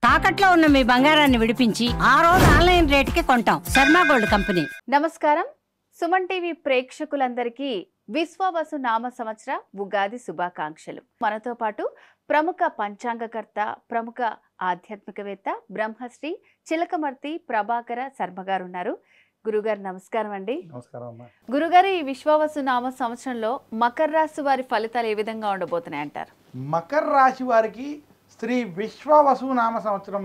తాకట్లో ఉన్న మీ బంగారాన్ని విడిపించి ఆ రోజు ఆన్లైన్ రేటుకి కొంటాం. Sharma gold company. నమస్కారం. సుమన్ టీవీ ప్రేక్షకులందరికీ విశ్వవసు నామ సంవత్సర ఉగాది శుభాకాంక్షలు. మనతో పాటు ప్రముఖ పంచాంగకర్త, ప్రముఖ ఆధ్యాత్మికవేత్త బ్రహ్మశ్రీ చిలకమర్తి ప్రభాకర శర్మ గారు ఉన్నారు. గురుగారు నమస్కారం అండి. గురుగారు, ఈ విశ్వవసు నామ సంవత్సరంలో మకర రాశి వారి ఫలితాలు ఏ విధంగా ఉండబోతున్నాయి అంటారు? మకర రాశి వారికి శ్రీ విశ్వవసు నామ సంవత్సరం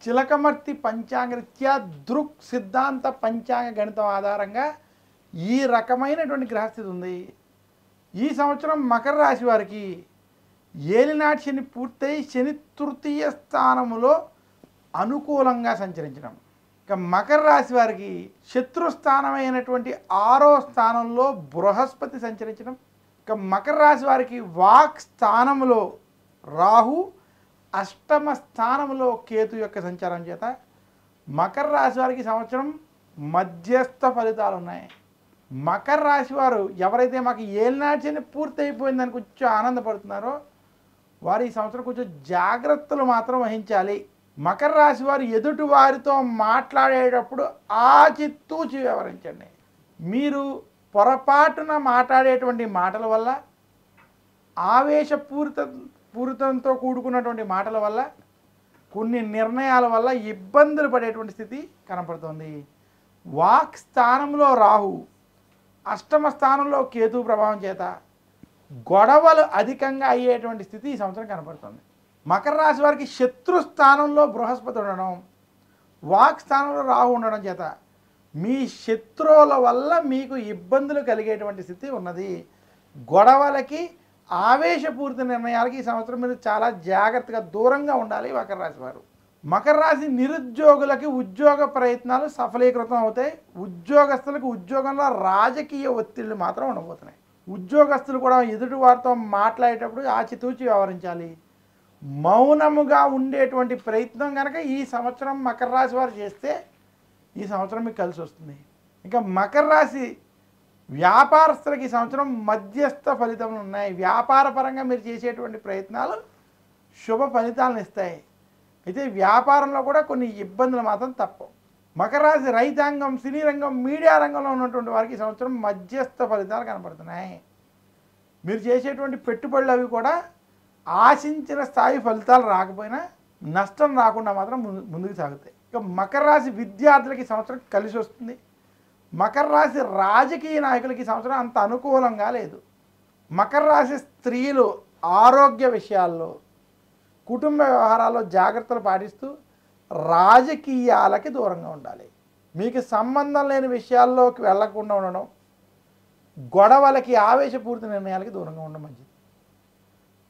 చిలకమర్తి పంచాంగరీత్యా దృక్ సిద్ధాంత పంచాంగ గణితం ఆధారంగా ఈ రకమైనటువంటి గ్రహస్థితి ఉంది. ఈ సంవత్సరం మకర రాశి వారికి ఏలినాటి శని పూర్తయి శని తృతీయ స్థానములో అనుకూలంగా సంచరించడం. ఇక మకర రాశి వారికి శత్రుస్థానమైనటువంటి 6వ స్థానంలో బృహస్పతి సంచరించడం. ఇక మకర రాశి వారికి వాక్ స్థానములో రాహు, 8వ స్థానంలో కేతు యొక్క సంచారం చేత మకర రాశి వారికి సంవత్సరం మధ్యస్థ ఫలితాలు ఉన్నాయి. మకర రాశి వారు ఎవరైతే మాకు ఏలినాటి శని పూర్తి అయిపోయిందని కొంచెం ఆనందపడుతున్నారో వారు ఈ సంవత్సరం కొంచెం జాగ్రత్తలు మాత్రం వహించాలి. మకర రాశి వారు ఎదుటి వారితో మాట్లాడేటప్పుడు ఆచితూచి వ్యవహరించండి. మీరు పొరపాటున మాట్లాడేటువంటి మాటల వల్ల, ఆవేశపూరితంతో కూడుకున్నటువంటి మాటల వల్ల, కొన్ని నిర్ణయాల వల్ల ఇబ్బందులు పడేటువంటి స్థితి కనపడుతుంది. వాక్ స్థానంలో రాహు, 8వ స్థానంలో కేతు ప్రభావం చేత గొడవలు అధికంగా అయ్యేటువంటి స్థితి ఈ సంవత్సరం కనపడుతుంది. మకర రాశి వారికి శత్రు స్థానంలో బృహస్పతి ఉండడం, వాక్ స్థానంలో రాహు ఉండడం చేత మీ శత్రువుల వల్ల మీకు ఇబ్బందులు కలిగేటువంటి స్థితి ఉన్నది. గొడవలకి, ఆవేశపూరిత నిర్ణయాలకి ఈ సంవత్సరం మీరు చాలా జాగ్రత్తగా దూరంగా ఉండాలి మకర రాశి వారు. మకర రాశి నిరుద్యోగులకి ఉద్యోగ ప్రయత్నాలు సఫలీకృతం అవుతాయి. ఉద్యోగస్తులకు ఉద్యోగంలో రాజకీయ ఒత్తిళ్లు మాత్రం ఉండబోతున్నాయి. ఉద్యోగస్తులు కూడా ఎదుటి వారితో మాట్లాడేటప్పుడు ఆచితూచి వ్యవహరించాలి. మౌనముగా ఉండేటువంటి ప్రయత్నం కనుక ఈ సంవత్సరం మకర రాశి వారు చేస్తే ఈ సంవత్సరం మీకు కలిసి వస్తుంది. ఇంకా మకర రాశి వ్యాపారస్తులకి ఈ సంవత్సరం మధ్యస్థ ఫలితములు ఉన్నాయి. వ్యాపార పరంగా మీరు చేసేటువంటి ప్రయత్నాలు శుభ ఫలితాలను ఇస్తాయి. అయితే వ్యాపారంలో కూడా కొన్ని ఇబ్బందులు మాత్రం తప్పవు. మకర రాశి రైతాంగం, సినీ రంగం, మీడియా రంగంలో ఉన్నటువంటి వారికి ఈ సంవత్సరం మధ్యస్థ ఫలితాలు కనపడుతున్నాయి. మీరు చేసేటువంటి పెట్టుబడులు అవి కూడా ఆశించిన స్థాయి ఫలితాలు రాకపోయినా నష్టం రాకుండా మాత్రం ముందుకు సాగుతాయి. ఇక మకర రాశి విద్యార్థులకి సంవత్సరం కలిసి వస్తుంది. మకర రాశి రాజకీయ నాయకులకి సంవత్సరం అంత అనుకూలంగా లేదు. మకర రాశి స్త్రీలు ఆరోగ్య విషయాల్లో, కుటుంబ వ్యవహారాల్లో జాగ్రత్తలు పాటిస్తూ రాజకీయాలకి దూరంగా ఉండాలి. మీకు సంబంధం లేని విషయాల్లోకి వెళ్లకుండా ఉండడం, గొడవలకి, ఆవేశపూరిత నిర్ణయాలకి దూరంగా ఉండడం మంచిది.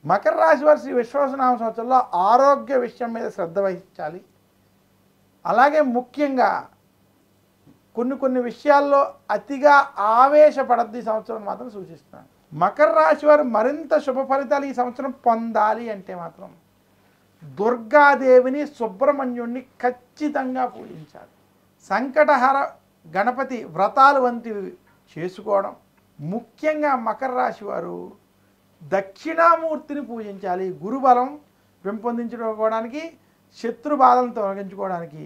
మకర రాశి వారి శ్రీ విశ్వవసునామ సంవత్సరంలో ఆరోగ్య విషయం మీద శ్రద్ధ వహించాలి. అలాగే ముఖ్యంగా కొన్ని విషయాల్లో అతిగా ఆవేశపడద్దు ఈ సంవత్సరం మాత్రం సూచిస్తున్నాను. మకర రాశి వారు మరింత శుభ ఫలితాలు ఈ సంవత్సరం పొందాలి అంటే మాత్రం దుర్గాదేవిని, సుబ్రహ్మణ్యుణ్ణి ఖచ్చితంగా పూజించాలి. సంకటహర గణపతి వ్రతాలు వంటివి చేసుకోవడం. ముఖ్యంగా మకర రాశి వారు దక్షిణామూర్తిని పూజించాలి. గురుబలం పెంపొందించుకోవడానికి, శత్రు బాధలను తొలగించుకోవడానికి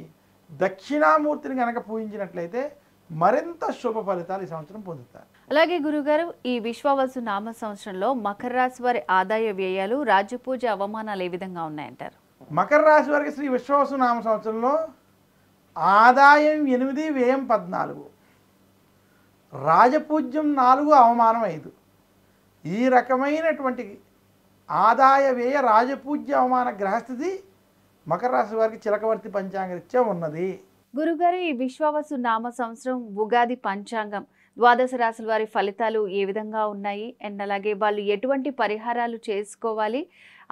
దక్షిణామూర్తిని కనుక పూజించినట్లయితే మరింత శుభ ఫలితాలు ఈ సంవత్సరం పొందుతారు. అలాగే గురుగారు, ఈ విశ్వవసు నామ సంవత్సరంలో మకర రాశి వారి ఆదాయ వ్యయాలు, రాజపూజ అవమానాలు ఏ విధంగా ఉన్నాయంటారు? మకర రాశి వారికి శ్రీ విశ్వవసు నామ సంవత్సరంలో ఆదాయం 8, వ్యయం 14, రాజపూజ్యం 4, అవమానం 5. ఈ రకమైనటువంటి ఆదాయ వ్యయ, రాజపూజ్య, అవమాన గ్రహస్థితి మకర రాశి వారికి చిలకవర్తి పంచాంగరీత్యా ఉన్నది. గురుగారు, ఈ విశ్వవసు నామ సంవత్సరం ఉగాది పంచాంగం ద్వాదశ రాశుల వారి ఫలితాలు ఏ విధంగా ఉన్నాయి, అండ్ అలాగే వాళ్ళు ఎటువంటి పరిహారాలు చేసుకోవాలి,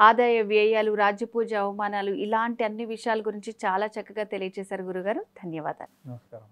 ఆదాయ వ్యయాలు, రాజ్యపూజ అవమానాలు, ఇలాంటి అన్ని విషయాల గురించి చాలా చక్కగా తెలియజేశారు గురుగారు. ధన్యవాదాలు. నమస్కారం.